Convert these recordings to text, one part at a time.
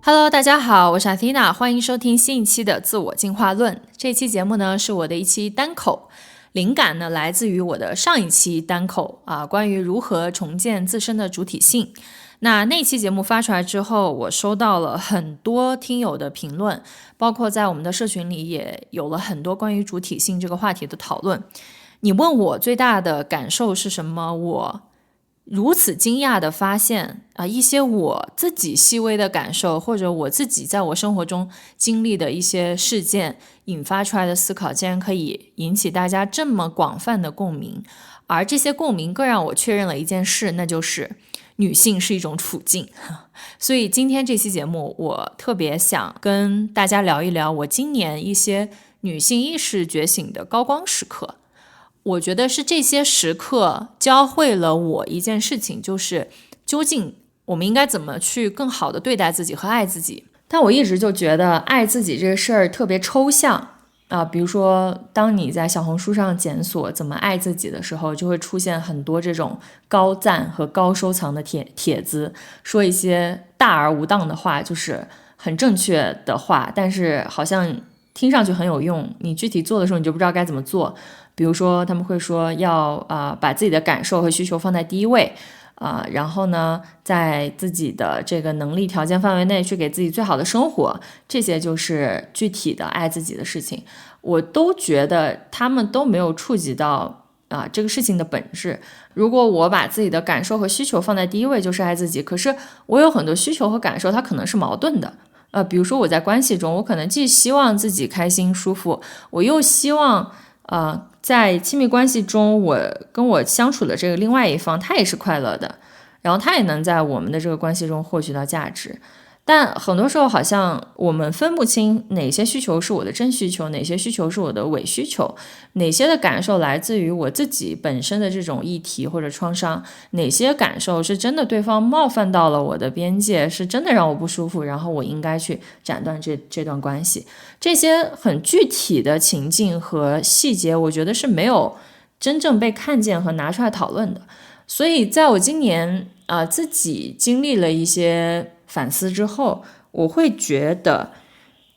Hello，大家好，我是 Athena，欢迎收听新一期的自我进化论。这期节目呢是我的一期单口，灵感呢来自于我的上一期单口关于如何重建自身的主体性。那期节目发出来之后，我收到了很多听友的评论，包括在我们的社群里也有了很多关于主体性这个话题的讨论。你问我最大的感受是什么？我如此惊讶地发现一些我自己细微的感受，或者我自己在我生活中经历的一些事件引发出来的思考，竟然可以引起大家这么广泛的共鸣。而这些共鸣更让我确认了一件事，那就是女性是一种处境。所以今天这期节目，我特别想跟大家聊一聊我今年一些女性意识觉醒的高光时刻。我觉得是这些时刻教会了我一件事情，就是究竟我们应该怎么去更好的对待自己和爱自己。但我一直就觉得爱自己这个事儿特别抽象比如说当你在小红书上检索怎么爱自己的时候，就会出现很多这种高赞和高收藏的帖子，说一些大而无当的话，就是很正确的话，但是好像听上去很有用，你具体做的时候你就不知道该怎么做。比如说他们会说要把自己的感受和需求放在第一位然后呢在自己的这个能力条件范围内去给自己最好的生活，这些就是具体的爱自己的事情。我都觉得他们都没有触及到这个事情的本质。如果我把自己的感受和需求放在第一位，就是爱自己，可是我有很多需求和感受它可能是矛盾的比如说我在关系中，我可能既希望自己开心舒服，我又希望在亲密关系中，我跟我相处的这个另外一方，他也是快乐的，然后他也能在我们的这个关系中获取到价值。但很多时候好像我们分不清哪些需求是我的真需求，哪些需求是我的伪需求，哪些的感受来自于我自己本身的这种议题或者创伤，哪些感受是真的对方冒犯到了我的边界，是真的让我不舒服，然后我应该去斩断这段关系。这些很具体的情境和细节，我觉得是没有真正被看见和拿出来讨论的。所以在我今年自己经历了一些反思之后，我会觉得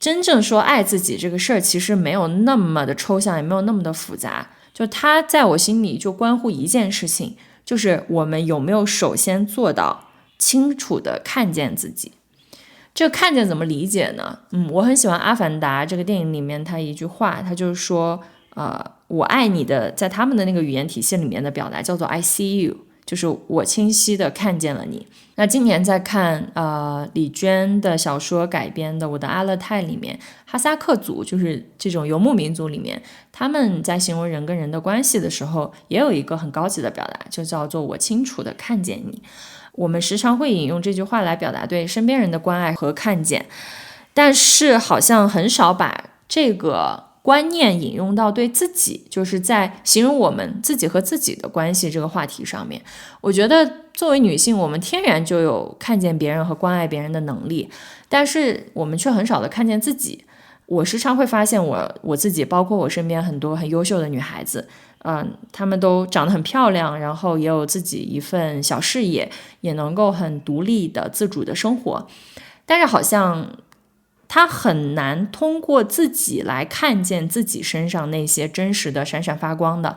真正说爱自己这个事儿其实没有那么的抽象，也没有那么的复杂。就它在我心里就关乎一件事情，就是我们有没有首先做到清楚的看见自己。这个看见怎么理解呢？我很喜欢《阿凡达》这个电影里面他一句话，他就是说我爱你的，在他们的那个语言体系里面的表达叫做 I see you， 就是我清晰的看见了你。那今年在看李娟的小说改编的《我的阿勒泰》里面，哈萨克族就是这种游牧民族里面，他们在形容人跟人的关系的时候，也有一个很高级的表达，就叫做我清楚的看见你。我们时常会引用这句话来表达对身边人的关爱和看见，但是好像很少把这个观念引用到对自己，就是在形容我们自己和自己的关系这个话题上面。我觉得作为女性，我们天然就有看见别人和关爱别人的能力，但是我们却很少的看见自己。我时常会发现我自己，包括我身边很多很优秀的女孩子她们都长得很漂亮，然后也有自己一份小事业，也能够很独立的自主的生活，但是好像她很难通过自己来看见自己身上那些真实的闪闪发光的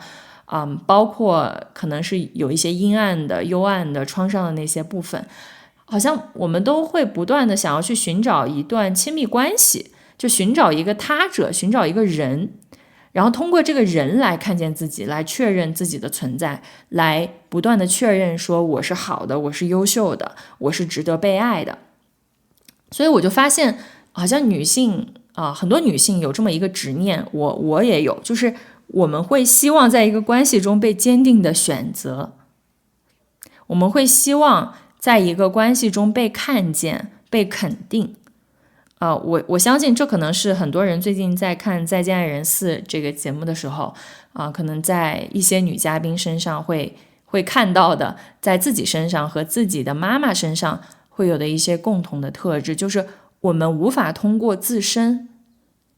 包括可能是有一些阴暗的幽暗的创伤的那些部分。好像我们都会不断的想要去寻找一段亲密关系，就寻找一个他者，寻找一个人，然后通过这个人来看见自己，来确认自己的存在，来不断的确认说我是好的，我是优秀的，我是值得被爱的。所以我就发现好像女性很多女性有这么一个执念，我也有，就是我们会希望在一个关系中被坚定的选择，我们会希望在一个关系中被看见被肯定我相信这可能是很多人最近在看《再见爱人4》这个节目的时候可能在一些女嘉宾身上会看到的，在自己身上和自己的妈妈身上会有的一些共同的特质，就是我们无法通过自身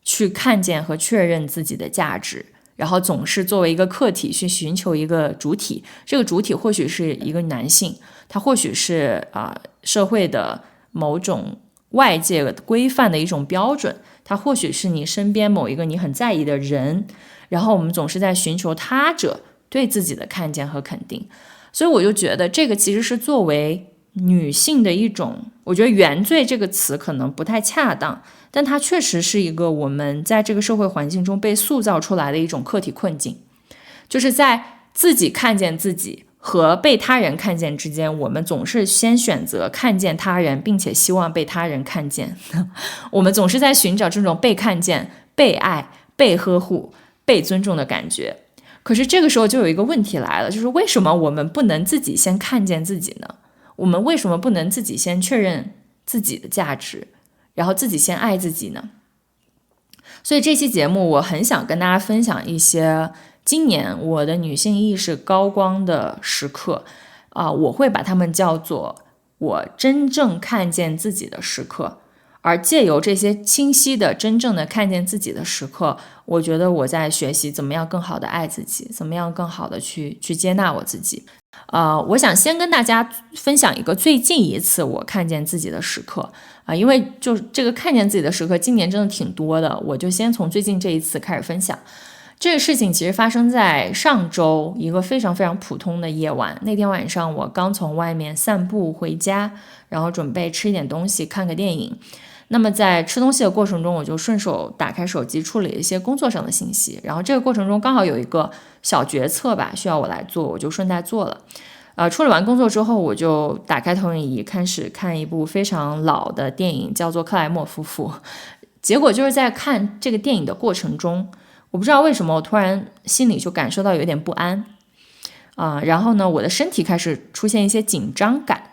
去看见和确认自己的价值，然后总是作为一个客体去寻求一个主体，这个主体或许是一个男性，他或许是社会的某种外界规范的一种标准，它或许是你身边某一个你很在意的人，然后我们总是在寻求他者对自己的看见和肯定。所以我就觉得这个其实是作为女性的一种，我觉得原罪这个词可能不太恰当，但它确实是一个我们在这个社会环境中被塑造出来的一种客体困境，就是在自己看见自己和被他人看见之间，我们总是先选择看见他人，并且希望被他人看见。我们总是在寻找这种被看见、被爱、被呵护、被尊重的感觉。可是这个时候就有一个问题来了，就是为什么我们不能自己先看见自己呢？我们为什么不能自己先确认自己的价值，然后自己先爱自己呢？所以这期节目我很想跟大家分享一些今年我的女性意识高光的时刻，我会把它们叫做我真正看见自己的时刻。而借由这些清晰的真正的看见自己的时刻，我觉得我在学习怎么样更好的爱自己，怎么样更好的去接纳我自己。我想先跟大家分享一个最近一次我看见自己的时刻因为就这个看见自己的时刻今年真的挺多的，我就先从最近这一次开始分享。这个事情其实发生在上周一个非常非常普通的夜晚。那天晚上我刚从外面散步回家，然后准备吃一点东西，看个电影。那么在吃东西的过程中，我就顺手打开手机处理一些工作上的信息，然后这个过程中刚好有一个小决策吧需要我来做，我就顺带做了。处理完工作之后，我就打开投影仪开始看一部非常老的电影，叫做《克莱默夫妇》。结果就是在看这个电影的过程中，我不知道为什么我突然心里就感受到有点不安然后呢我的身体开始出现一些紧张感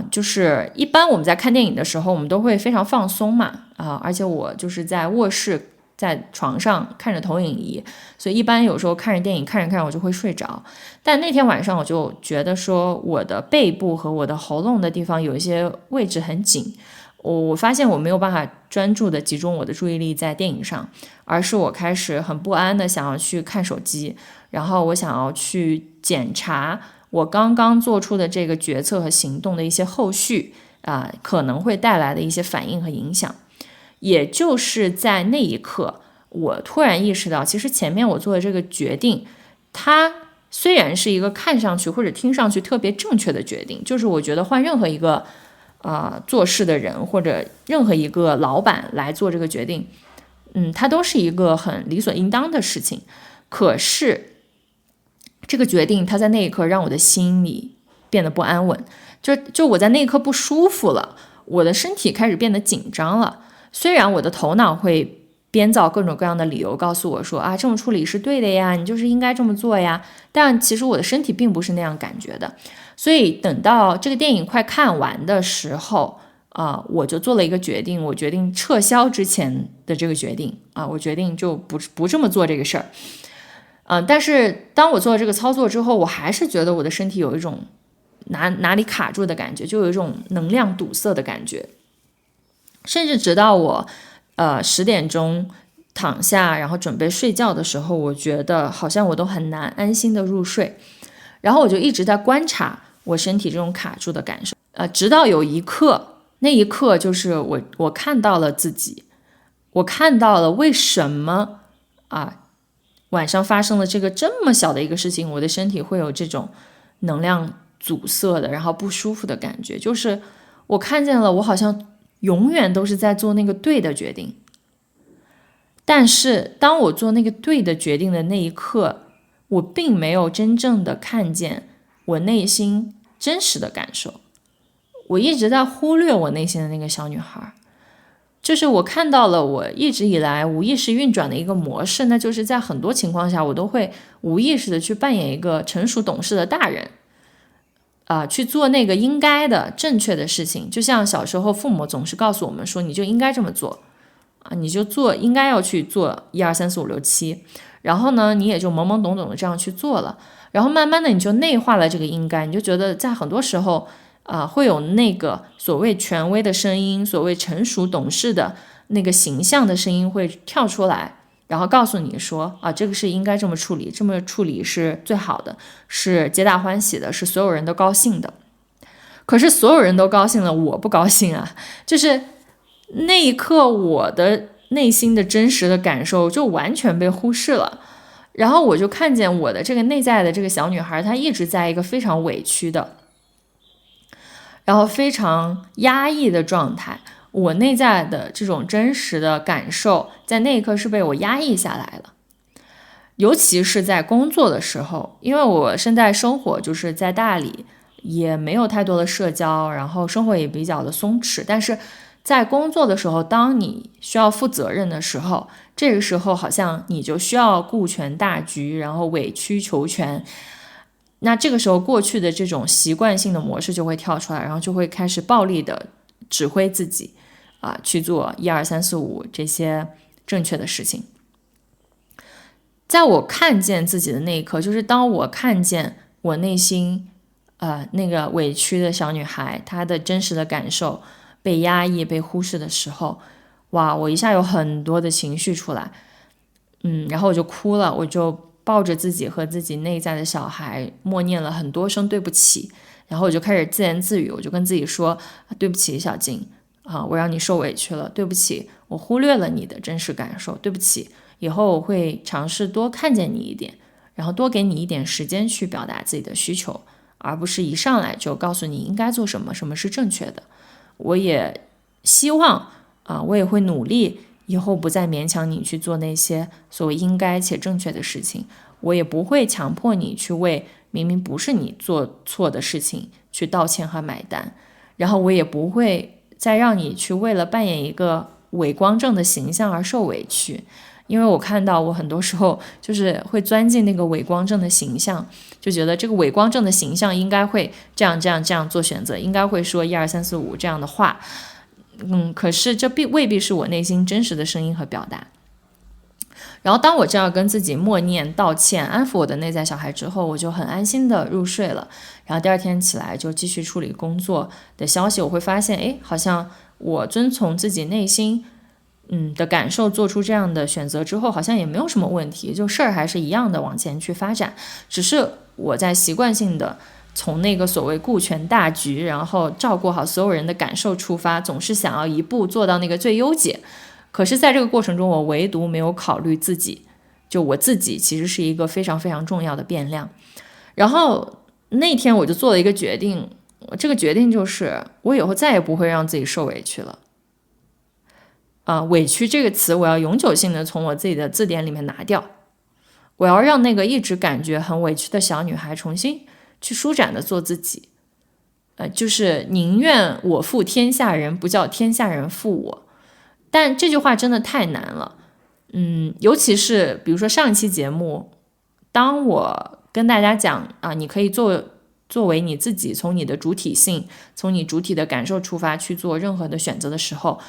就是一般我们在看电影的时候我们都会非常放松嘛而且我就是在卧室在床上看着投影仪，所以一般有时候看着电影看着看着我就会睡着。但那天晚上我就觉得说我的背部和我的喉咙的地方有一些位置很紧，我发现我没有办法专注的集中我的注意力在电影上，而是我开始很不安的想要去看手机，然后我想要去检查我刚刚做出的这个决策和行动的一些后续可能会带来的一些反应和影响。也就是在那一刻，我突然意识到，其实前面我做的这个决定，它虽然是一个看上去或者听上去特别正确的决定，就是我觉得换任何一个做事的人或者任何一个老板来做这个决定，它都是一个很理所应当的事情。可是这个决定，它在那一刻让我的心里变得不安稳，就我在那一刻不舒服了，我的身体开始变得紧张了。虽然我的头脑会编造各种各样的理由告诉我说这么处理是对的呀，你就是应该这么做呀，但其实我的身体并不是那样感觉的。所以等到这个电影快看完的时候我就做了一个决定，我决定撤销之前的这个决定我决定就不这么做这个事儿但是当我做了这个操作之后，我还是觉得我的身体有一种哪里卡住的感觉，就有一种能量堵塞的感觉。甚至直到我10点钟躺下然后准备睡觉的时候，我觉得好像我都很难安心的入睡，然后我就一直在观察我身体这种卡住的感受直到有一刻，那一刻就是我看到了自己，我看到了为什么晚上发生了这个这么小的一个事情，我的身体会有这种能量阻塞的然后不舒服的感觉，就是我看见了我好像永远都是在做那个对的决定，但是当我做那个对的决定的那一刻，我并没有真正的看见我内心真实的感受，我一直在忽略我内心的那个小女孩。就是我看到了我一直以来无意识运转的一个模式，那就是在很多情况下我都会无意识的去扮演一个成熟懂事的大人去做那个应该的正确的事情。就像小时候父母总是告诉我们说你就应该这么做你就应该要去做1 2 3 4 5 6 7，然后呢你也就懵懵懂懂的这样去做了，然后慢慢的你就内化了这个应该，你就觉得在很多时候会有那个所谓权威的声音，所谓成熟懂事的那个形象的声音会跳出来，然后告诉你说这个是应该这么处理，这么处理是最好的，是皆大欢喜的，是所有人都高兴的。可是所有人都高兴了，我不高兴啊。就是那一刻我的内心的真实的感受就完全被忽视了。然后我就看见我的这个内在的这个小女孩，她一直在一个非常委屈的，然后非常压抑的状态。我内在的这种真实的感受在那一刻是被我压抑下来了。尤其是在工作的时候，因为我现在生活就是在大理，也没有太多的社交，然后生活也比较的松弛。但是在工作的时候，当你需要负责任的时候，这个时候好像你就需要顾全大局，然后委曲求全。那这个时候过去的这种习惯性的模式就会跳出来，然后就会开始暴力的指挥自己去做1、2、3、4、5这些正确的事情。在我看见自己的那一刻，就是当我看见我内心那个委屈的小女孩，她的真实的感受被压抑被忽视的时候，哇，我一下有很多的情绪出来，然后我就哭了，我就抱着自己和自己内在的小孩默念了很多声对不起，然后我就开始自言自语，我就跟自己说，对不起小静我让你受委屈了，对不起，我忽略了你的真实感受，对不起，以后我会尝试多看见你一点，然后多给你一点时间去表达自己的需求，而不是一上来就告诉你应该做什么，什么是正确的。我也希望我也会努力以后不再勉强你去做那些所谓应该且正确的事情，我也不会强迫你去为明明不是你做错的事情去道歉和买单，然后我也不会再让你去为了扮演一个伪光正的形象而受委屈。因为我看到我很多时候就是会钻进那个伪光正的形象，就觉得这个伪光正的形象应该会这样这样这样做选择，应该会说1、2、3、4、5这样的话，可是这未必是我内心真实的声音和表达。然后当我这样跟自己默念道歉安抚我的内在小孩之后，我就很安心的入睡了。然后第二天起来就继续处理工作的消息，我会发现好像我遵从自己内心的感受做出这样的选择之后，好像也没有什么问题，就事儿还是一样的往前去发展，只是我在习惯性的从那个所谓顾全大局，然后照顾好所有人的感受出发，总是想要一步做到那个最优解。可是在这个过程中，我唯独没有考虑自己，就我自己其实是一个非常非常重要的变量。然后那天我就做了一个决定，这个决定就是我以后再也不会让自己受委屈了。委屈这个词我要永久性的从我自己的字典里面拿掉，我要让那个一直感觉很委屈的小女孩重新去舒展的做自己。就是宁愿我负天下人，不叫天下人负我。但这句话真的太难了，尤其是比如说上一期节目，当我跟大家讲你可以作为你自己，从你的主体性，从你主体的感受出发去做任何的选择的时候，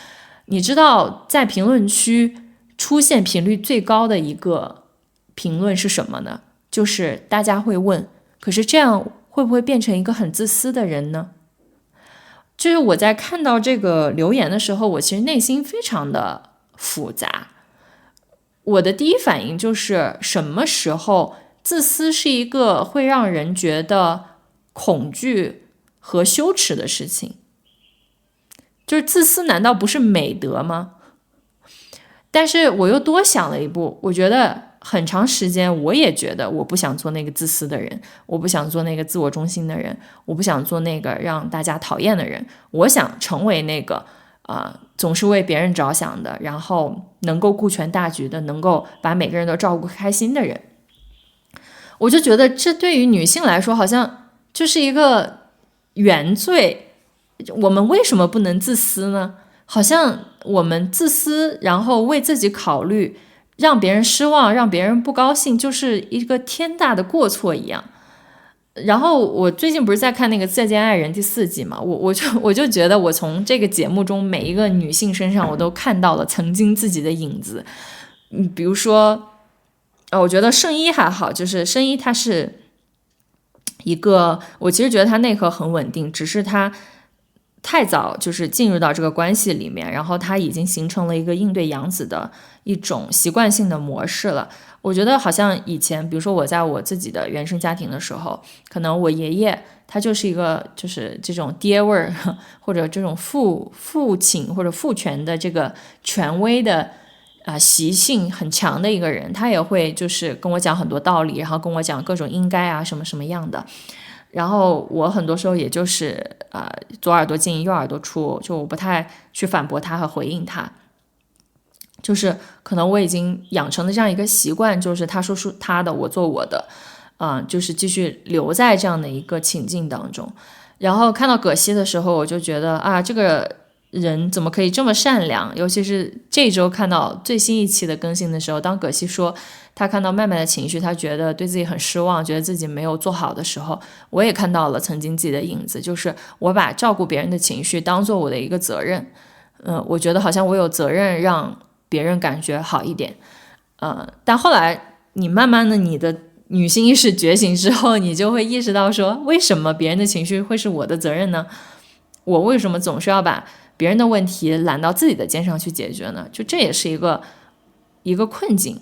你知道在评论区出现频率最高的一个评论是什么呢？就是大家会问，可是这样会不会变成一个很自私的人呢？就是我在看到这个留言的时候，我其实内心非常的复杂。我的第一反应就是什么时候自私是一个会让人觉得恐惧和羞耻的事情？就是自私难道不是美德吗？但是我又多想了一步，我觉得很长时间我也觉得我不想做那个自私的人，我不想做那个自我中心的人，我不想做那个让大家讨厌的人，我想成为那个总是为别人着想的，然后能够顾全大局的，能够把每个人都照顾开心的人。我就觉得这对于女性来说好像就是一个原罪，我们为什么不能自私呢？好像我们自私，然后为自己考虑，让别人失望，让别人不高兴，就是一个天大的过错一样。然后我最近不是在看那个《再见爱人》第4季嘛，我就觉得我从这个节目中每一个女性身上，我都看到了曾经自己的影子。比如说我觉得圣衣还好，就是圣衣她是一个，我其实觉得她内核很稳定，只是她太早就是进入到这个关系里面，然后他已经形成了一个应对养子的一种习惯性的模式了。我觉得好像以前比如说我在我自己的原生家庭的时候，可能我爷爷他就是一个就是这种爹味儿或者这种父亲或者父权的这个权威的习性很强的一个人，他也会就是跟我讲很多道理，然后跟我讲各种应该啊什么什么样的，然后我很多时候也就是左耳朵进右耳朵出，就我不太去反驳他和回应他，就是可能我已经养成的这样一个习惯，就是他说他的，我做我的，就是继续留在这样的一个情境当中。然后看到葛西的时候，我就觉得这个人怎么可以这么善良？尤其是这周看到最新一期的更新的时候，当葛西说他看到麦麦的情绪，他觉得对自己很失望，觉得自己没有做好的时候，我也看到了曾经自己的影子，就是我把照顾别人的情绪当做我的一个责任。我觉得好像我有责任让别人感觉好一点。但后来你慢慢的你的女性意识觉醒之后，你就会意识到说，为什么别人的情绪会是我的责任呢？我为什么总是要把别人的问题揽到自己的肩上去解决呢？就这也是一个困境。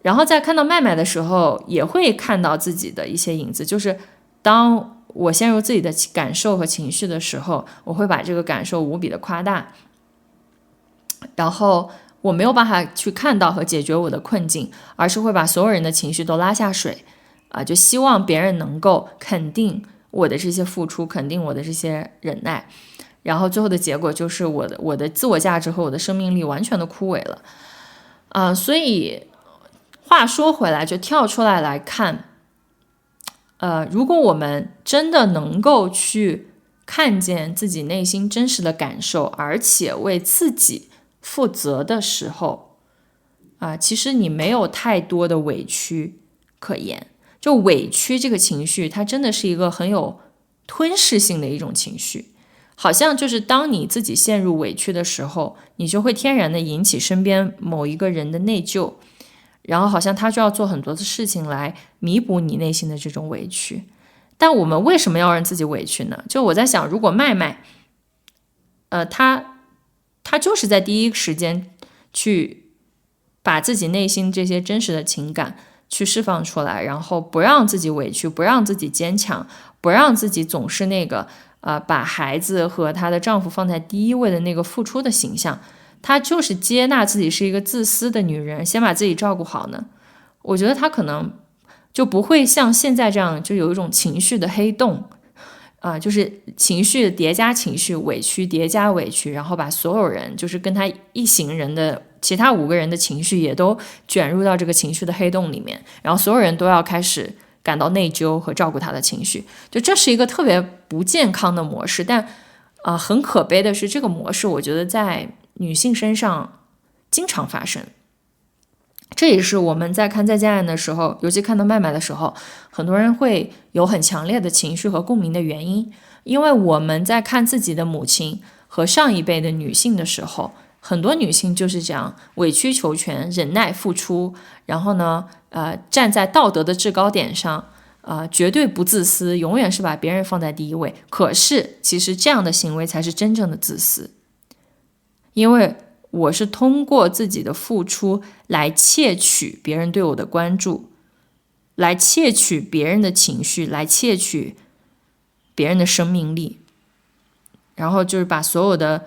然后在看到麦麦的时候，也会看到自己的一些影子，就是当我陷入自己的感受和情绪的时候，我会把这个感受无比的夸大，然后我没有办法去看到和解决我的困境，而是会把所有人的情绪都拉下水，就希望别人能够肯定我的这些付出，肯定我的这些忍耐，然后最后的结果就是我的自我价值和我的生命力完全的枯萎了。所以话说回来，就跳出来看，如果我们真的能够去看见自己内心真实的感受，而且为自己负责的时候，其实你没有太多的委屈可言。就委屈这个情绪，它真的是一个很有吞噬性的一种情绪，好像就是当你自己陷入委屈的时候，你就会天然的引起身边某一个人的内疚，然后好像他就要做很多的事情来弥补你内心的这种委屈。但我们为什么要让自己委屈呢？就我在想，如果麦麦他就是在第一时间去把自己内心这些真实的情感去释放出来，然后不让自己委屈，不让自己坚强，不让自己总是那个把孩子和她的丈夫放在第一位的那个付出的形象，她就是接纳自己是一个自私的女人，先把自己照顾好呢，我觉得她可能就不会像现在这样就有一种情绪的黑洞，就是情绪叠加情绪，委屈叠加委屈，然后把所有人就是跟他一行人的其他5个人的情绪也都卷入到这个情绪的黑洞里面，然后所有人都要开始感到内疚和照顾他的情绪，就这是一个特别不健康的模式。但很可悲的是，这个模式我觉得在女性身上经常发生。这也是我们在看再见爱的时候，尤其看到麦麦的时候，很多人会有很强烈的情绪和共鸣的原因。因为我们在看自己的母亲和上一辈的女性的时候，很多女性就是这样委曲求全，忍耐付出，然后呢站在道德的制高点上，绝对不自私，永远是把别人放在第一位。可是其实这样的行为才是真正的自私，因为我是通过自己的付出来窃取别人对我的关注，来窃取别人的情绪，来窃取别人的生命力，然后就是把所有的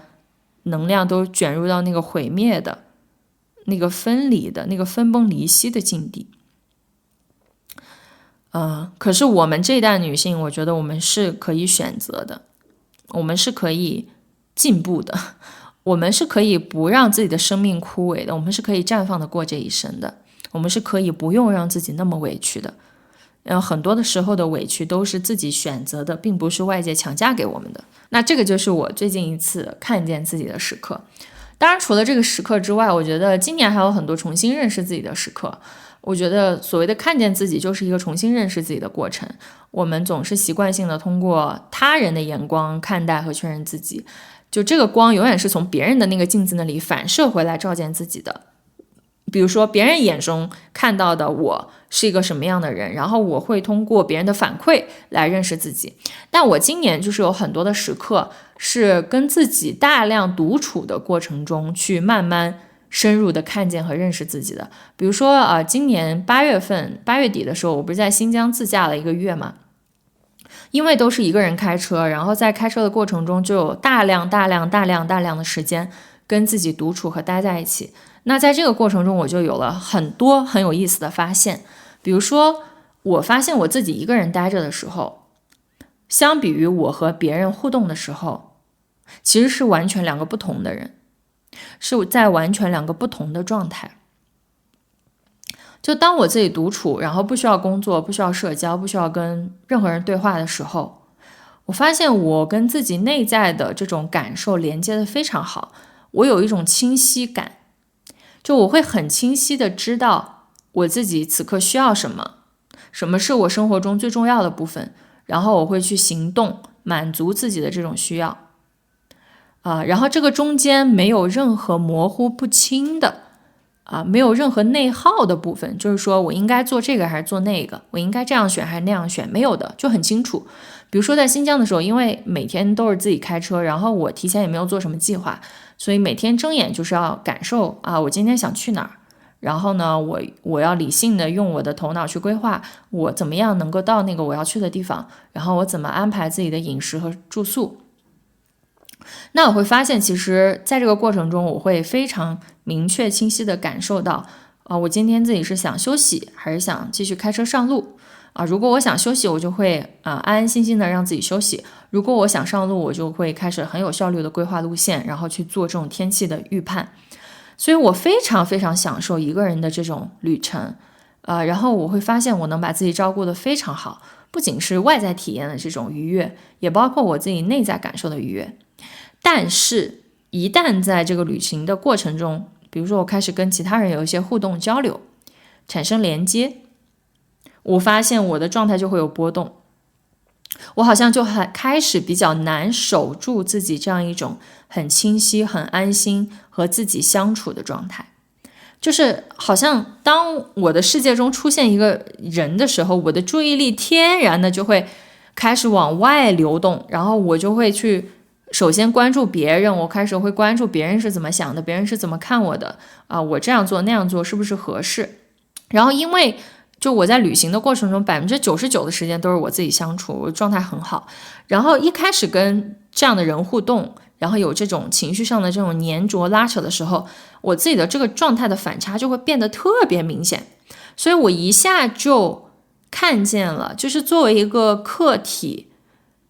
能量都卷入到那个毁灭的、那个分离的、那个分崩离析的境地。可是我们这一代女性，我觉得我们是可以选择的，我们是可以进步的，我们是可以不让自己的生命枯萎的，我们是可以绽放的过这一生的，我们是可以不用让自己那么委屈的。很多的时候的委屈都是自己选择的，并不是外界强加给我们的。那这个就是我最近一次看见自己的时刻。当然除了这个时刻之外，我觉得今年还有很多重新认识自己的时刻。我觉得所谓的看见自己就是一个重新认识自己的过程。我们总是习惯性的通过他人的眼光看待和确认自己，就这个光永远是从别人的那个镜子那里反射回来照见自己的。比如说别人眼中看到的我是一个什么样的人，然后我会通过别人的反馈来认识自己。但我今年就是有很多的时刻是跟自己大量独处的过程中去慢慢深入的看见和认识自己的。比如说今年8月底的时候，我不是在新疆自驾了1个月嘛，因为都是一个人开车，然后在开车的过程中就有大量的时间跟自己独处和待在一起。那在这个过程中，我就有了很多很有意思的发现。比如说，我发现我自己一个人待着的时候，相比于我和别人互动的时候，其实是完全两个不同的人，是在完全两个不同的状态。就当我自己独处，然后不需要工作，不需要社交，不需要跟任何人对话的时候，我发现我跟自己内在的这种感受连接的非常好，我有一种清晰感，就我会很清晰的知道我自己此刻需要什么，什么是我生活中最重要的部分，然后我会去行动，满足自己的这种需要。然后这个中间没有任何模糊不清的没有任何内耗的部分，就是说我应该做这个还是做那个，我应该这样选还是那样选，没有的，就很清楚。比如说在新疆的时候，因为每天都是自己开车，然后我提前也没有做什么计划，所以每天睁眼就是要感受我今天想去哪儿，然后呢我要理性的用我的头脑去规划我怎么样能够到那个我要去的地方，然后我怎么安排自己的饮食和住宿。那我会发现其实在这个过程中，我会非常明确清晰的感受到我今天自己是想休息还是想继续开车上路如果我想休息，我就会安安心心的让自己休息，如果我想上路，我就会开始很有效率的规划路线，然后去做这种天气的预判。所以我非常非常享受一个人的这种旅程然后我会发现我能把自己照顾得非常好，不仅是外在体验的这种愉悦，也包括我自己内在感受的愉悦。但是一旦在这个旅行的过程中，比如说我开始跟其他人有一些互动交流，产生连接，我发现我的状态就会有波动，我好像就开始比较难守住自己这样一种很清晰很安心和自己相处的状态。就是好像当我的世界中出现一个人的时候，我的注意力天然的就会开始往外流动，然后我就会去首先关注别人，我开始会关注别人是怎么想的，别人是怎么看我的我这样做那样做是不是合适。然后因为就我在旅行的过程中99%的时间都是我自己相处，我状态很好，然后一开始跟这样的人互动，然后有这种情绪上的这种粘着拉扯的时候，我自己的这个状态的反差就会变得特别明显。所以我一下就看见了，就是作为一个客体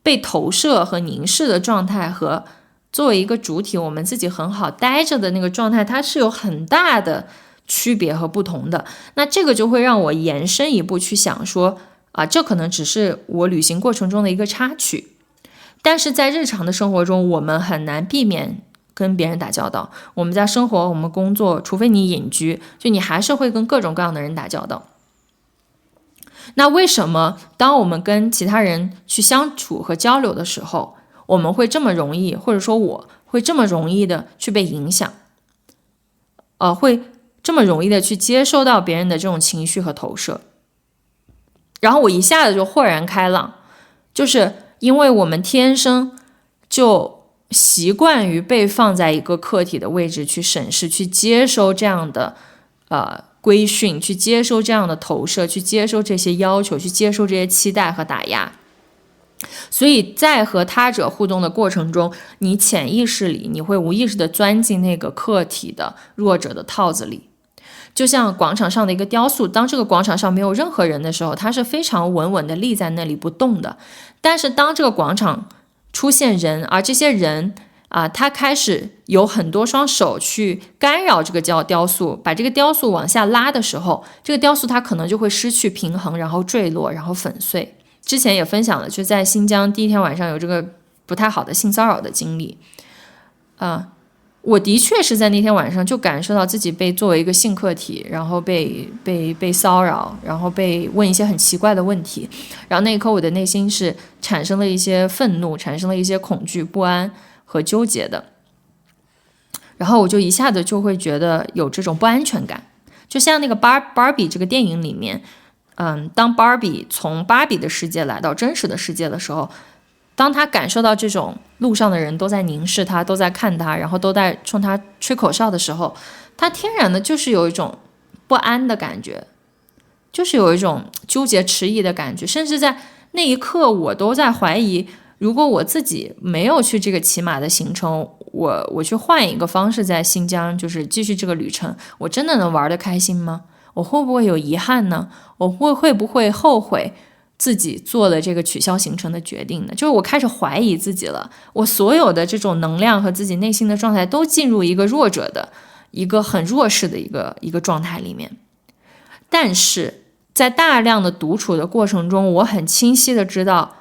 被投射和凝视的状态和作为一个主体我们自己很好待着的那个状态，它是有很大的区别和不同的。那这个就会让我延伸一步去想说这可能只是我旅行过程中的一个插曲，但是在日常的生活中我们很难避免跟别人打交道，我们在生活我们工作，除非你隐居，就你还是会跟各种各样的人打交道。那为什么当我们跟其他人去相处和交流的时候，我们会这么容易，或者说我会这么容易的去被影响会这么容易的去接受到别人的这种情绪和投射？然后我一下子就豁然开朗，就是因为我们天生就习惯于被放在一个客体的位置去审视，去接收这样的规训，去接收这样的投射，去接收这些要求，去接收这些期待和打压。所以在和他者互动的过程中，你潜意识里你会无意识地钻进那个客体的弱者的套子里。就像广场上的一个雕塑，当这个广场上没有任何人的时候，它是非常稳稳地立在那里不动的。但是当这个广场出现人，而这些人他开始有很多双手去干扰这个雕塑，把这个雕塑往下拉的时候，这个雕塑它可能就会失去平衡，然后坠落，然后粉碎。之前也分享了，就在新疆第一天晚上有这个不太好的性骚扰的经历我的确是在那天晚上就感受到自己被作为一个性客体，然后被骚扰，然后被问一些很奇怪的问题，然后那一刻我的内心是产生了一些愤怒，产生了一些恐惧、不安和纠结的。然后我就一下子就会觉得有这种不安全感，就像那个芭比这个电影里面当芭比从芭比的世界来到真实的世界的时候，当他感受到这种路上的人都在凝视他，都在看他，然后都在冲他吹口哨的时候，他天然的就是有一种不安的感觉，就是有一种纠结迟疑的感觉，甚至在那一刻我都在怀疑，如果我自己没有去这个骑马的行程，我去换一个方式在新疆就是继续这个旅程，我真的能玩得开心吗？我会不会有遗憾呢？我会不会后悔自己做了这个取消行程的决定呢？就是我开始怀疑自己了，我所有的这种能量和自己内心的状态都进入一个弱者的一个很弱势的一个状态里面。但是在大量的独处的过程中，我很清晰的知道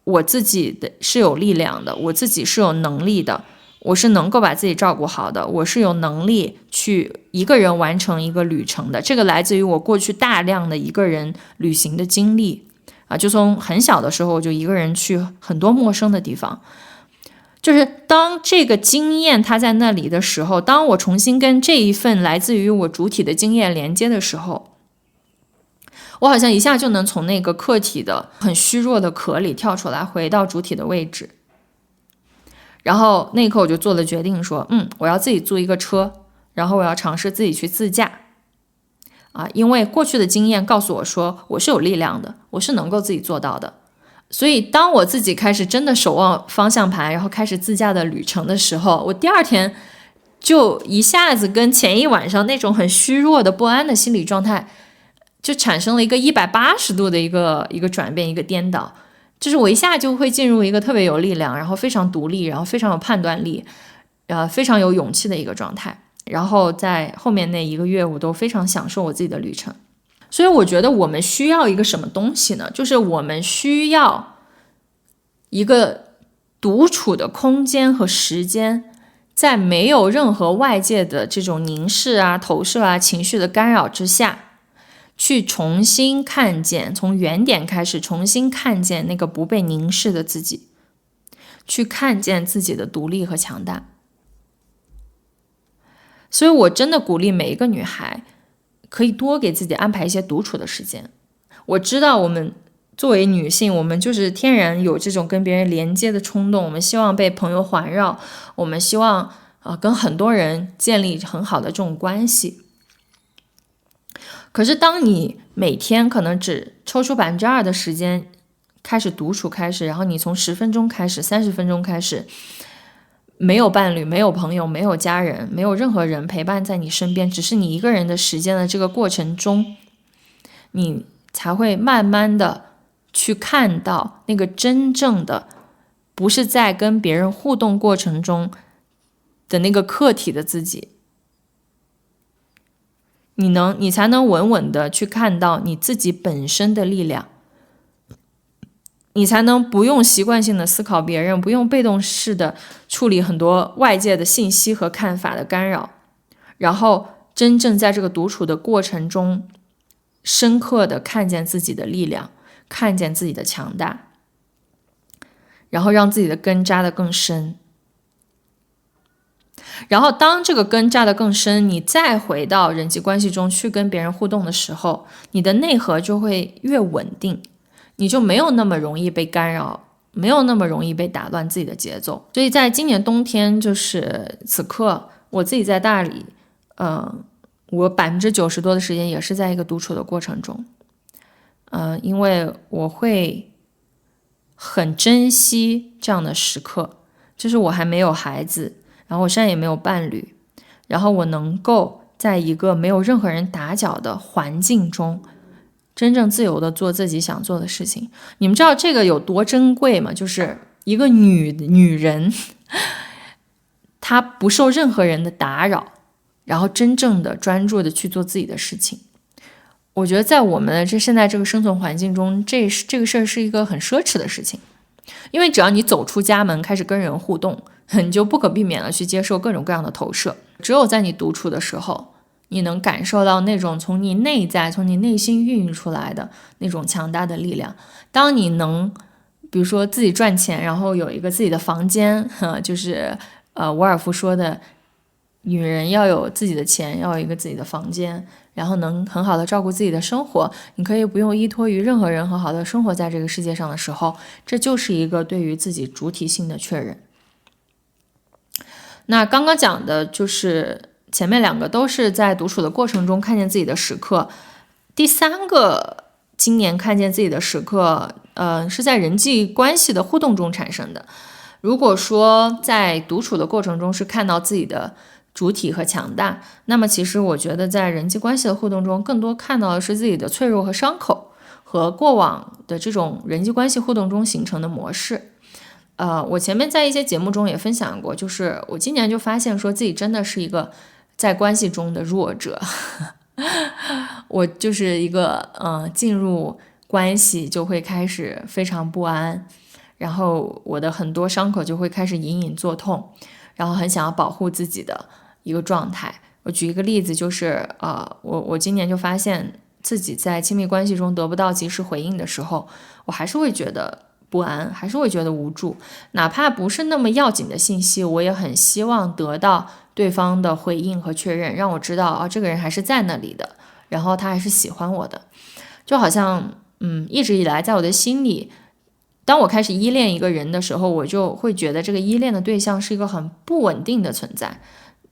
我自己的是有力量的，我自己是有能力的，我是能够把自己照顾好的，我是有能力去一个人完成一个旅程的。这个来自于我过去大量的一个人旅行的经历啊，就从很小的时候就一个人去很多陌生的地方。就是当这个经验它在那里的时候，当我重新跟这一份来自于我主体的经验连接的时候，我好像一下就能从那个客体的很虚弱的壳里跳出来，回到主体的位置。然后那一刻我就做了决定说，我要自己租一个车，然后我要尝试自己去自驾因为过去的经验告诉我说我是有力量的，我是能够自己做到的。所以当我自己开始真的手握方向盘，然后开始自驾的旅程的时候，我第二天就一下子跟前一晚上那种很虚弱的不安的心理状态就产生了一个180度的一个转变，一个颠倒。就是我一下就会进入一个特别有力量，然后非常独立，然后非常有判断力，非常有勇气的一个状态。然后在后面那1个月，我都非常享受我自己的旅程。所以我觉得我们需要一个什么东西呢？就是我们需要一个独处的空间和时间，在没有任何外界的这种凝视投射情绪的干扰之下，去重新看见，从原点开始重新看见那个不被凝视的自己，去看见自己的独立和强大。所以我真的鼓励每一个女孩可以多给自己安排一些独处的时间。我知道我们作为女性，我们就是天然有这种跟别人连接的冲动，我们希望被朋友环绕，我们希望跟很多人建立很好的这种关系。可是当你每天可能只抽出2%的时间开始独处然后你从10分钟开始30分钟开始，没有伴侣，没有朋友，没有家人，没有任何人陪伴在你身边，只是你一个人的时间的这个过程中，你才会慢慢的去看到那个真正的不是在跟别人互动过程中的那个客体的自己。你才能稳稳的去看到你自己本身的力量，你才能不用习惯性的思考别人，不用被动式的处理很多外界的信息和看法的干扰，然后真正在这个独处的过程中深刻的看见自己的力量，看见自己的强大，然后让自己的根扎得更深。然后当这个根扎得更深，你再回到人际关系中去跟别人互动的时候，你的内核就会越稳定，你就没有那么容易被干扰，没有那么容易被打乱自己的节奏。所以在今年冬天，就是此刻我自己在大理，我90%多的时间也是在一个独处的过程中，因为我会很珍惜这样的时刻，就是我还没有孩子，然后我现在也没有伴侣，然后我能够在一个没有任何人打搅的环境中真正自由的做自己想做的事情。你们知道这个有多珍贵吗？就是一个女人她不受任何人的打扰，然后真正的专注的去做自己的事情。我觉得在我们的现在这个生存环境中，这个事儿是一个很奢侈的事情。因为只要你走出家门开始跟人互动，你就不可避免的去接受各种各样的投射。只有在你独处的时候，你能感受到那种从你内在从你内心孕育出来的那种强大的力量。当你能比如说自己赚钱，然后有一个自己的房间，就是沃尔夫说的女人要有自己的钱，要有一个自己的房间，然后能很好的照顾自己的生活，你可以不用依托于任何人很好的生活在这个世界上的时候，这就是一个对于自己主体性的确认。那刚刚讲的就是前面2个都是在独处的过程中看见自己的时刻，第3个今年看见自己的时刻是在人际关系的互动中产生的。如果说在独处的过程中是看到自己的主体和强大，那么其实我觉得在人际关系的互动中，更多看到的是自己的脆弱和伤口，和过往的这种人际关系互动中形成的模式。我前面在一些节目中也分享过，就是我今年就发现说自己真的是一个在关系中的弱者。我就是一个进入关系就会开始非常不安，然后我的很多伤口就会开始隐隐作痛，然后很想要保护自己的一个状态。我举一个例子，就是我今年就发现自己在亲密关系中得不到及时回应的时候，我还是会觉得不安，还是会觉得无助，哪怕不是那么要紧的信息，我也很希望得到对方的回应和确认，让我知道这个人还是在那里的，然后他还是喜欢我的。就好像一直以来在我的心里，当我开始依恋一个人的时候，我就会觉得这个依恋的对象是一个很不稳定的存在，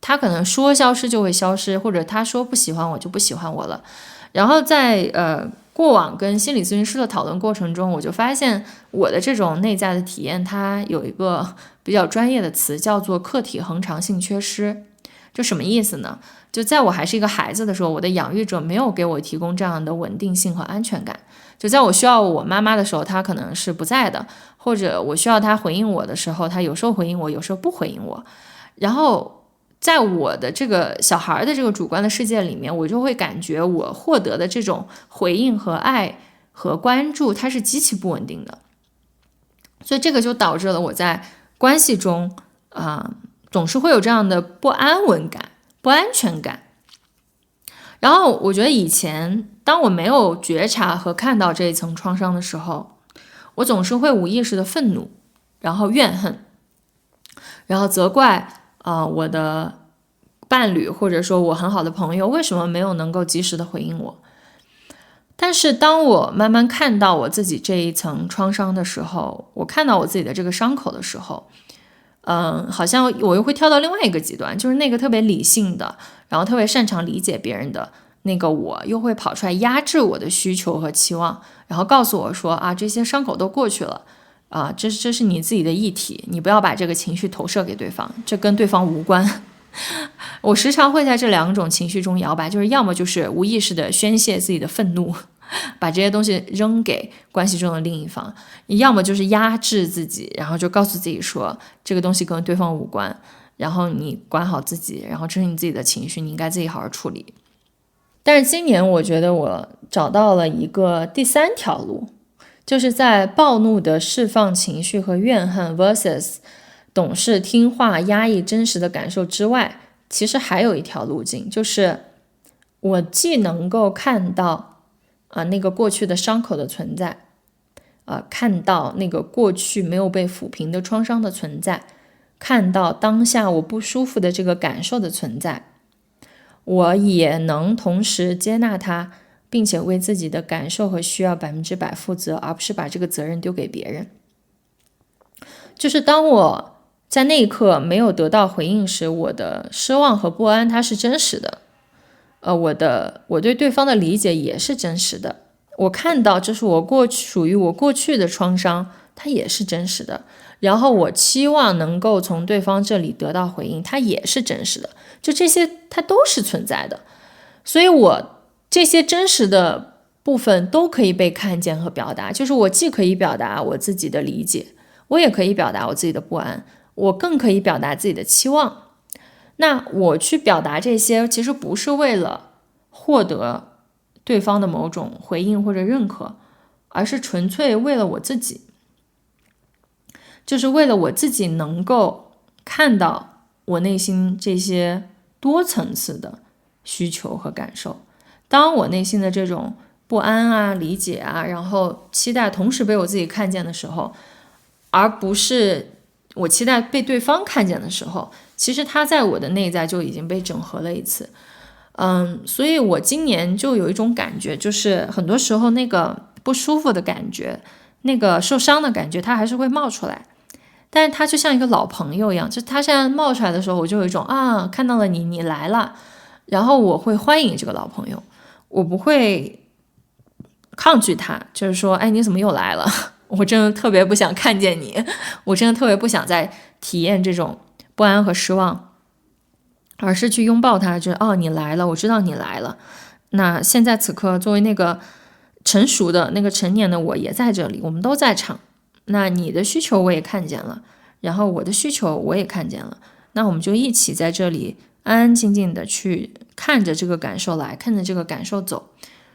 他可能说消失就会消失，或者他说不喜欢我就不喜欢我了。然后在过往跟心理咨询师的讨论过程中，我就发现我的这种内在的体验，它有一个比较专业的词，叫做客体恒常性缺失。就什么意思呢？就在我还是一个孩子的时候，我的养育者没有给我提供这样的稳定性和安全感。就在我需要我妈妈的时候，她可能是不在的，或者我需要她回应我的时候，她有时候回应我，有时候不回应我。然后在我的这个小孩的这个主观的世界里面，我就会感觉我获得的这种回应和爱和关注，它是极其不稳定的。所以这个就导致了我在关系中总是会有这样的不安稳感、不安全感。然后我觉得以前当我没有觉察和看到这一层创伤的时候，我总是会无意识的愤怒，然后怨恨，然后责怪我的伴侣，或者说我很好的朋友为什么没有能够及时的回应我。但是当我慢慢看到我自己这一层创伤的时候，我看到我自己的这个伤口的时候，好像我又会跳到另外一个极端，就是那个特别理性的，然后特别擅长理解别人的那个我，又会跑出来压制我的需求和期望，然后告诉我说这些伤口都过去了，这是你自己的议题，你不要把这个情绪投射给对方，这跟对方无关。我时常会在这两种情绪中摇摆，就是要么就是无意识的宣泄自己的愤怒，把这些东西扔给关系中的另一方，要么就是压制自己，然后就告诉自己说这个东西跟对方无关，然后你管好自己，然后这是你自己的情绪，你应该自己好好处理。但是今年我觉得我找到了一个第三条路，就是在暴怒的释放情绪和怨恨 versus 懂事听话压抑真实的感受之外，其实还有一条路径，就是我既能够看到那个过去的伤口的存在，看到那个过去没有被抚平的创伤的存在，看到当下我不舒服的这个感受的存在，我也能同时接纳它，并且为自己的感受和需要100%负责，而不是把这个责任丢给别人。就是当我在那一刻没有得到回应时，我的失望和不安它是真实的，我对对方的理解也是真实的，我看到这是属于我过去的创伤，它也是真实的，然后我期望能够从对方这里得到回应，它也是真实的，就这些它都是存在的。所以我这些真实的部分都可以被看见和表达，就是我既可以表达我自己的理解，我也可以表达我自己的不安，我更可以表达自己的期望。那我去表达这些其实不是为了获得对方的某种回应或者认可，而是纯粹为了我自己，就是为了我自己能够看到我内心这些多层次的需求和感受。当我内心的这种不安理解然后期待同时被我自己看见的时候，而不是我期待被对方看见的时候，其实它在我的内在就已经被整合了一次。所以我今年就有一种感觉，就是很多时候那个不舒服的感觉，那个受伤的感觉，它还是会冒出来，但是它就像一个老朋友一样，就它现在冒出来的时候，我就有一种看到了你来了，然后我会欢迎这个老朋友，我不会抗拒他，就是说你怎么又来了，我真的特别不想看见你，我真的特别不想再体验这种不安和失望，而是去拥抱它，就是你来了，我知道你来了。那现在此刻，作为那个成熟的那个成年的我也在这里，我们都在场。那你的需求我也看见了，然后我的需求我也看见了，那我们就一起在这里安安静静的去看着这个感受来，看着这个感受走。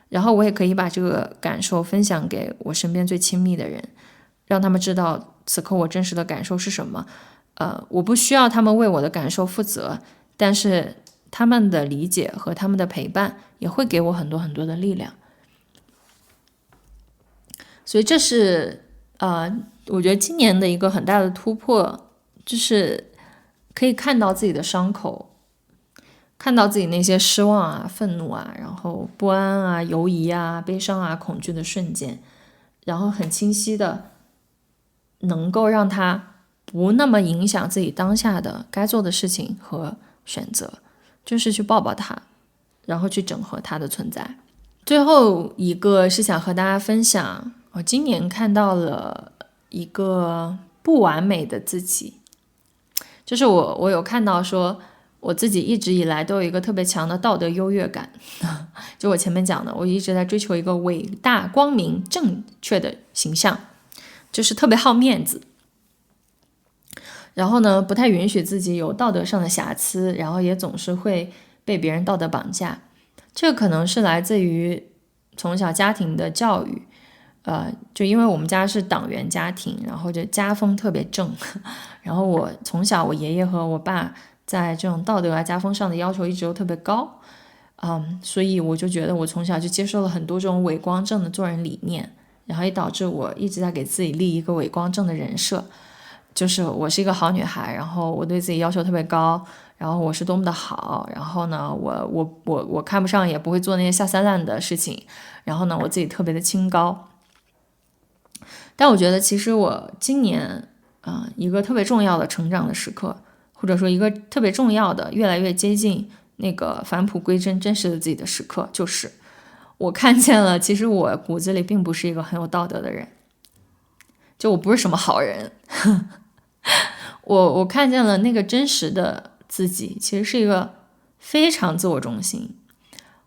然后我也可以把这个感受分享给我身边最亲密的人，让他们知道此刻我真实的感受是什么。我不需要他们为我的感受负责，但是他们的理解和他们的陪伴也会给我很多很多的力量。所以这是我觉得今年的一个很大的突破，就是可以看到自己的伤口，看到自己那些失望啊、愤怒啊，然后不安啊、犹疑啊、悲伤啊、恐惧的瞬间，然后很清晰的能够让它不那么影响自己当下的该做的事情和选择，就是去抱抱它，然后去整合它的存在。最后一个是想和大家分享，我今年看到了一个不完美的自己，就是我有看到说我自己一直以来都有一个特别强的道德优越感，就我前面讲的，我一直在追求一个伟大、光明、正确的形象，就是特别好面子，然后呢不太允许自己有道德上的瑕疵，然后也总是会被别人道德绑架。这个可能是来自于从小家庭的教育，就因为我们家是党员家庭，然后就家风特别正，然后我从小我爷爷和我爸在这种道德啊家风上的要求一直都特别高，所以我就觉得我从小就接受了很多这种伪光正的做人理念，然后也导致我一直在给自己立一个伪光正的人设，就是我是一个好女孩，然后我对自己要求特别高，然后我是多么的好，然后呢我看不上也不会做那些下三滥的事情，然后呢我自己特别的清高。但我觉得其实我今年一个特别重要的成长的时刻，或者说一个特别重要的越来越接近那个返璞归真真实的自己的时刻，就是我看见了其实我骨子里并不是一个很有道德的人，就我不是什么好人我看见了那个真实的自己其实是一个非常自我中心，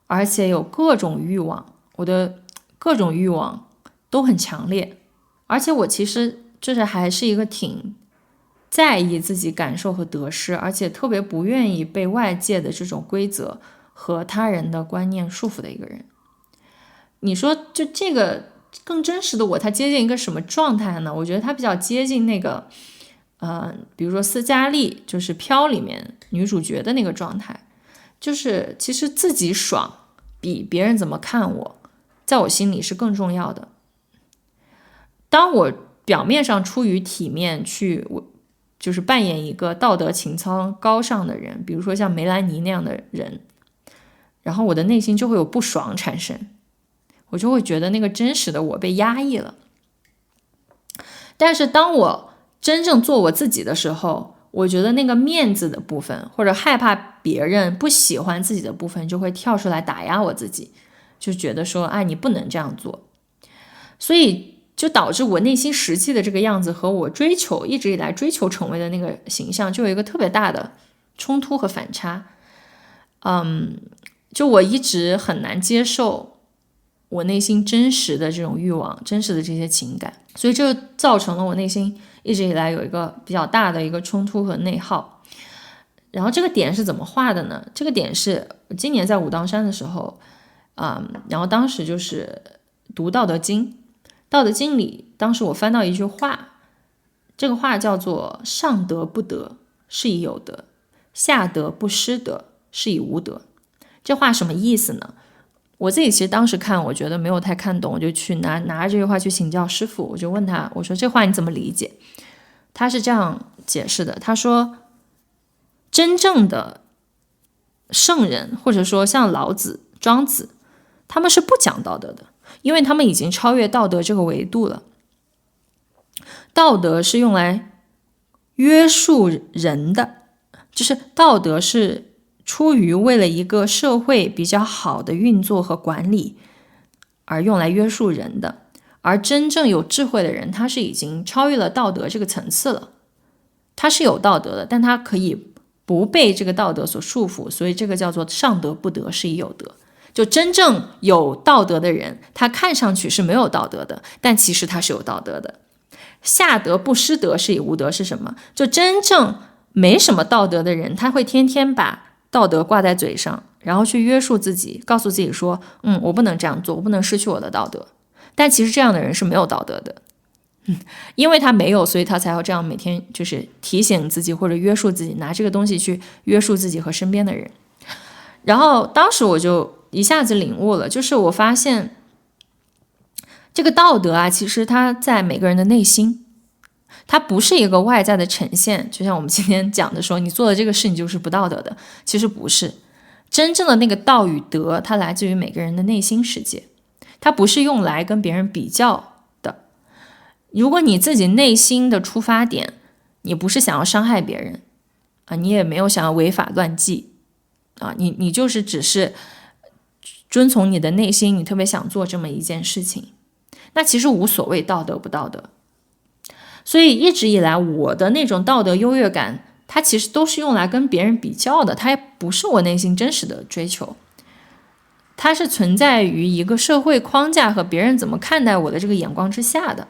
而且有各种欲望，我的各种欲望都很强烈，而且我其实就是还是一个挺在意自己感受和得失，而且特别不愿意被外界的这种规则和他人的观念束缚的一个人。你说就这个更真实的我，它接近一个什么状态呢？我觉得它比较接近那个比如说斯嘉丽就是飘里面女主角的那个状态，就是其实自己爽比别人怎么看我在我心里是更重要的。当我表面上出于体面去就是扮演一个道德情操高尚的人，比如说像梅兰妮那样的人，然后我的内心就会有不爽产生，我就会觉得那个真实的我被压抑了。但是当我真正做我自己的时候，我觉得那个面子的部分或者害怕别人不喜欢自己的部分就会跳出来打压我自己，就觉得说你不能这样做，所以就导致我内心实际的这个样子和我一直以来追求成为的那个形象就有一个特别大的冲突和反差。就我一直很难接受我内心真实的这种欲望，真实的这些情感，所以这造成了我内心一直以来有一个比较大的一个冲突和内耗。然后这个点是怎么画的呢？这个点是我今年在武当山的时候，然后当时就是读《道德经》，《道德经》里当时我翻到一句话，这个话叫做上德不德，是以有德；下德不失德，是以无德。这话什么意思呢？我自己其实当时看我觉得没有太看懂，我就去拿着这句话去请教师父，我就问他，我说这话你怎么理解？他是这样解释的，他说真正的圣人或者说像老子、庄子，他们是不讲道德的，因为他们已经超越道德这个维度了。道德是用来约束人的，就是道德是出于为了一个社会比较好的运作和管理而用来约束人的，而真正有智慧的人，他是已经超越了道德这个层次了，他是有道德的，但他可以不被这个道德所束缚，所以这个叫做上德不德，是以有德。就真正有道德的人，他看上去是没有道德的，但其实他是有道德的。下德不失德，是以无德是什么？就真正没什么道德的人，他会天天把道德挂在嘴上，然后去约束自己，告诉自己说，我不能这样做，我不能失去我的道德。但其实这样的人是没有道德的，因为他没有，所以他才要这样每天就是提醒自己或者约束自己，拿这个东西去约束自己和身边的人。然后当时我就一下子领悟了，就是我发现这个道德啊，其实它在每个人的内心，它不是一个外在的呈现，就像我们今天讲的说，你做的这个事你就是不道德的，其实不是。真正的那个道与德，它来自于每个人的内心世界，它不是用来跟别人比较的。如果你自己内心的出发点，你不是想要伤害别人啊，你也没有想要违法乱纪啊，你就是只是遵从你的内心，你特别想做这么一件事情，那其实无所谓道德不道德。所以一直以来我的那种道德优越感，它其实都是用来跟别人比较的，它也不是我内心真实的追求，它是存在于一个社会框架和别人怎么看待我的这个眼光之下的。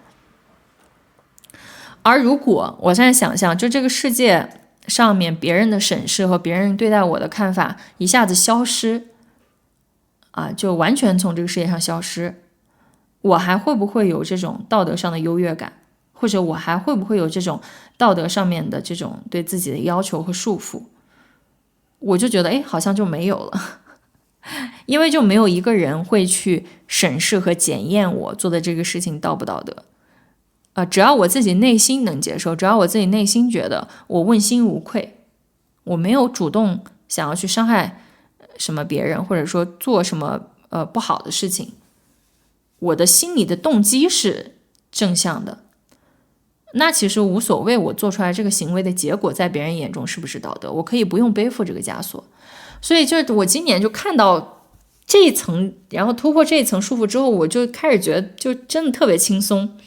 而如果我现在想象，就这个世界上面别人的审视和别人对待我的看法一下子消失啊，就完全从这个世界上消失，我还会不会有这种道德上的优越感，或者我还会不会有这种道德上面的这种对自己的要求和束缚？我就觉得好像就没有了，因为就没有一个人会去审视和检验我做的这个事情道不道德。只要我自己内心能接受，只要我自己内心觉得我问心无愧，我没有主动想要去伤害什么别人，或者说做什么不好的事情，我的心里的动机是正向的，那其实无所谓我做出来这个行为的结果在别人眼中是不是道德，我可以不用背负这个枷锁。所以就我今年就看到这一层，然后突破这一层束缚之后，我就开始觉得就真的特别轻松。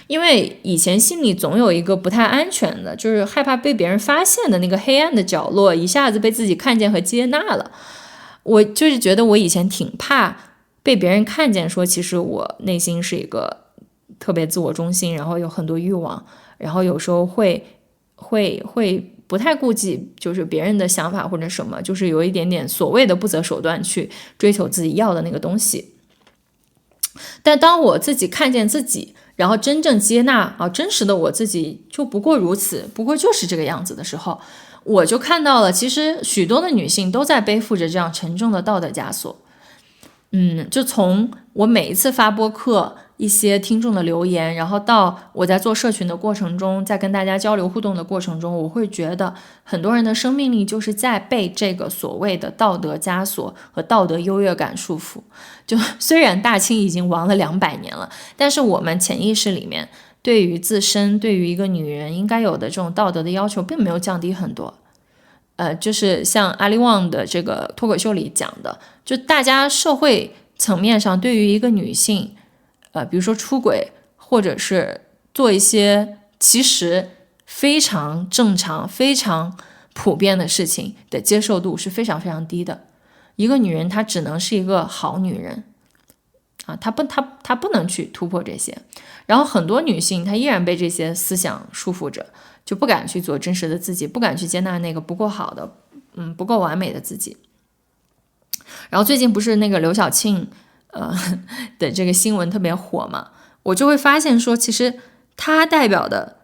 因为以前心里总有一个不太安全的，就是害怕被别人发现的那个黑暗的角落，一下子被自己看见和接纳了。我就是觉得我以前挺怕被别人看见，说其实我内心是一个特别自我中心，然后有很多欲望，然后有时候会不太顾及就是别人的想法或者什么，就是有一点点所谓的不择手段去追求自己要的那个东西。但当我自己看见自己，然后真正接纳真实的我自己就不过如此，不过就是这个样子的时候，我就看到了其实许多的女性都在背负着这样沉重的道德枷锁。就从我每一次发播客一些听众的留言，然后到我在做社群的过程中，在跟大家交流互动的过程中，我会觉得很多人的生命力就是在被这个所谓的道德枷锁和道德优越感束缚。就虽然大清已经亡了200年了，但是我们潜意识里面对于自身，对于一个女人应该有的这种道德的要求并没有降低很多。就是像阿里旺的这个脱口秀里讲的，就大家社会层面上对于一个女性比如说出轨或者是做一些其实非常正常非常普遍的事情的接受度是非常非常低的。一个女人她只能是一个好女人她不能去突破这些，然后很多女性她依然被这些思想束缚着，就不敢去做真实的自己，不敢去接纳那个不够好的不够完美的自己。然后最近不是那个刘晓庆的这个新闻特别火嘛，我就会发现说其实她代表的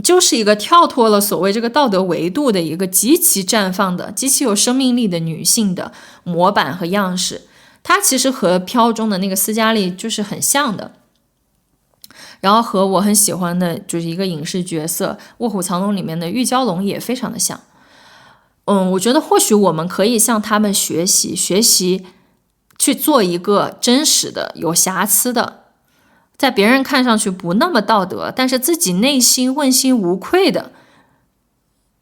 就是一个跳脱了所谓这个道德维度的一个极其绽放的极其有生命力的女性的模板和样式。她其实和飘中的那个斯嘉丽就是很像的，然后和我很喜欢的就是一个影视角色《卧虎藏龙》里面的玉娇龙也非常的像。我觉得或许我们可以向他们学习去做一个真实的有瑕疵的，在别人看上去不那么道德但是自己内心问心无愧的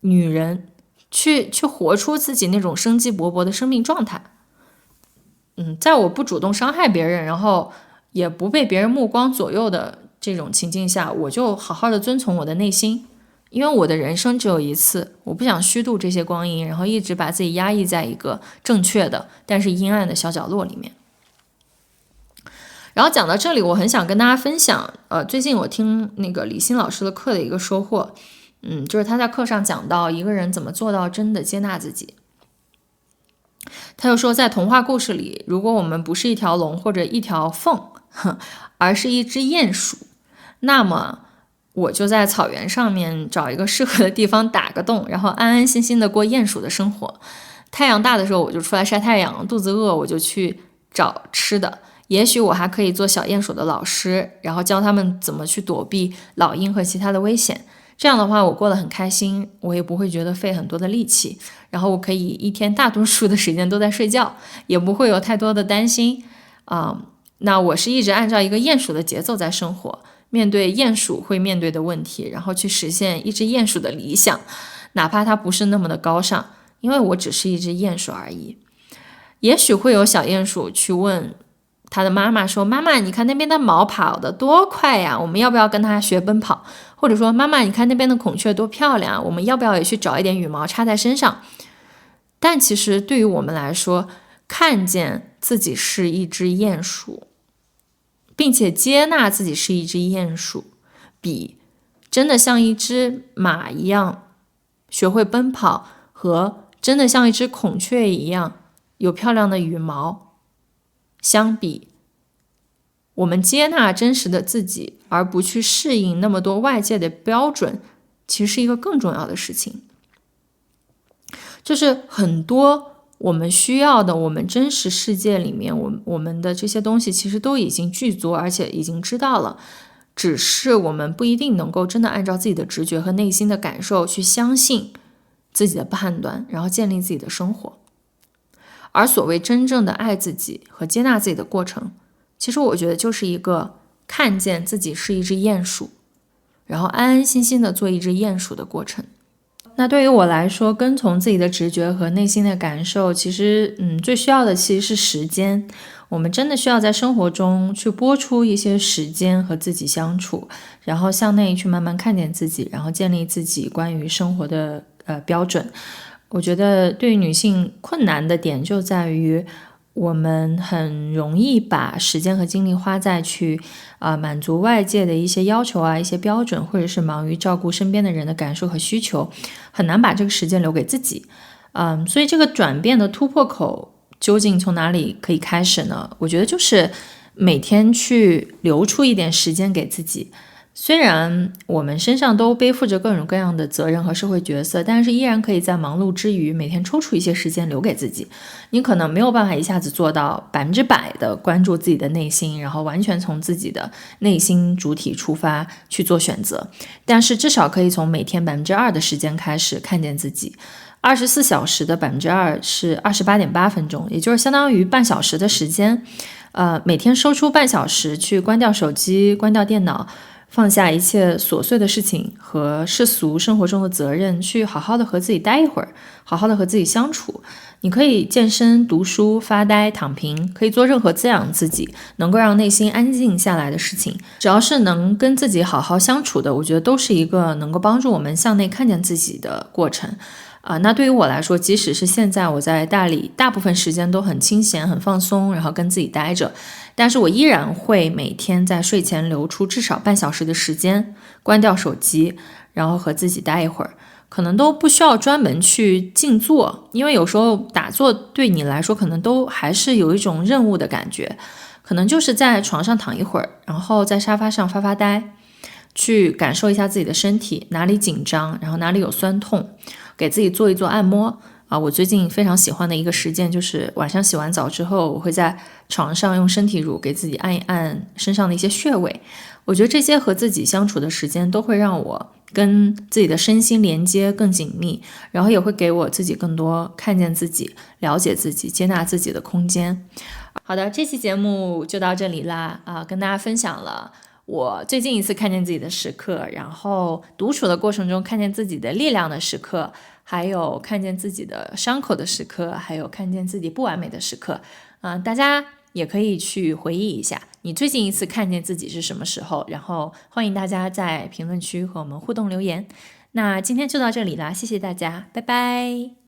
女人，去活出自己那种生机勃勃的生命状态。在我不主动伤害别人，然后也不被别人目光左右的这种情境下，我就好好的遵从我的内心，因为我的人生只有一次，我不想虚度这些光阴，然后一直把自己压抑在一个正确的但是阴暗的小角落里面。然后讲到这里，我很想跟大家分享，最近我听那个李欣老师的课的一个收获，就是他在课上讲到一个人怎么做到真的接纳自己。他就说，在童话故事里，如果我们不是一条龙或者一条凤，而是一只鼹鼠，那么我就在草原上面找一个适合的地方打个洞，然后安安心心的过鼹鼠的生活。太阳大的时候我就出来晒太阳，肚子饿我就去找吃的。也许我还可以做小鼹鼠的老师，然后教他们怎么去躲避老鹰和其他的危险。这样的话我过得很开心，我也不会觉得费很多的力气，然后我可以一天大多数的时间都在睡觉，也不会有太多的担心那我是一直按照一个鼹鼠的节奏在生活，面对鼹鼠会面对的问题，然后去实现一只鼹鼠的理想，哪怕它不是那么的高尚，因为我只是一只鼹鼠而已。也许会有小鼹鼠去问他的妈妈说，妈妈你看那边的毛跑得多快呀，我们要不要跟他学奔跑？或者说妈妈你看那边的孔雀多漂亮，我们要不要也去找一点羽毛插在身上？但其实对于我们来说，看见自己是一只鼹鼠，并且接纳自己是一只鼹鼠，比真的像一只马一样学会奔跑和真的像一只孔雀一样有漂亮的羽毛相比，我们接纳真实的自己，而不去适应那么多外界的标准，其实是一个更重要的事情。就是很多我们需要的，我们真实世界里面我们的这些东西其实都已经具足，而且已经知道了，只是我们不一定能够真的按照自己的直觉和内心的感受去相信自己的判断，然后建立自己的生活。而所谓真正的爱自己和接纳自己的过程，其实我觉得就是一个看见自己是一只鼹鼠，然后安安心心的做一只鼹鼠的过程。那对于我来说，跟从自己的直觉和内心的感受，其实最需要的其实是时间。我们真的需要在生活中去拨出一些时间和自己相处，然后向内去慢慢看见自己，然后建立自己关于生活的标准。我觉得对于女性困难的点就在于，我们很容易把时间和精力花在去满足外界的一些要求一些标准，或者是忙于照顾身边的人的感受和需求，很难把这个时间留给自己。所以这个转变的突破口究竟从哪里可以开始呢？我觉得就是每天去留出一点时间给自己。虽然我们身上都背负着各种各样的责任和社会角色，但是依然可以在忙碌之余每天抽出一些时间留给自己。你可能没有办法一下子做到100%的关注自己的内心，然后完全从自己的内心主体出发去做选择，但是至少可以从每天2%的时间开始看见自己。24小时的2%是28.8分钟，也就是相当于半小时的时间。每天收出半小时去关掉手机，关掉电脑，放下一切琐碎的事情和世俗生活中的责任，去好好的和自己待一会儿，好好的和自己相处。你可以健身、读书、发呆、躺平，可以做任何滋养自己能够让内心安静下来的事情，只要是能跟自己好好相处的，我觉得都是一个能够帮助我们向内看见自己的过程。那对于我来说，即使是现在我在大理大部分时间都很清闲很放松，然后跟自己待着，但是我依然会每天在睡前留出至少半小时的时间，关掉手机，然后和自己待一会儿。可能都不需要专门去静坐，因为有时候打坐对你来说可能都还是有一种任务的感觉，可能就是在床上躺一会儿，然后在沙发上发发呆，去感受一下自己的身体哪里紧张，然后哪里有酸痛，给自己做一做按摩。我最近非常喜欢的一个实践就是晚上洗完澡之后，我会在床上用身体乳给自己按一按身上的一些穴位。我觉得这些和自己相处的时间都会让我跟自己的身心连接更紧密，然后也会给我自己更多看见自己、了解自己、接纳自己的空间。好的，这期节目就到这里啦，跟大家分享了我最近一次看见自己的时刻，然后独处的过程中看见自己的力量的时刻，还有看见自己的伤口的时刻，还有看见自己不完美的时刻。大家也可以去回忆一下你最近一次看见自己是什么时候，然后欢迎大家在评论区和我们互动留言。那今天就到这里啦，谢谢大家，拜拜。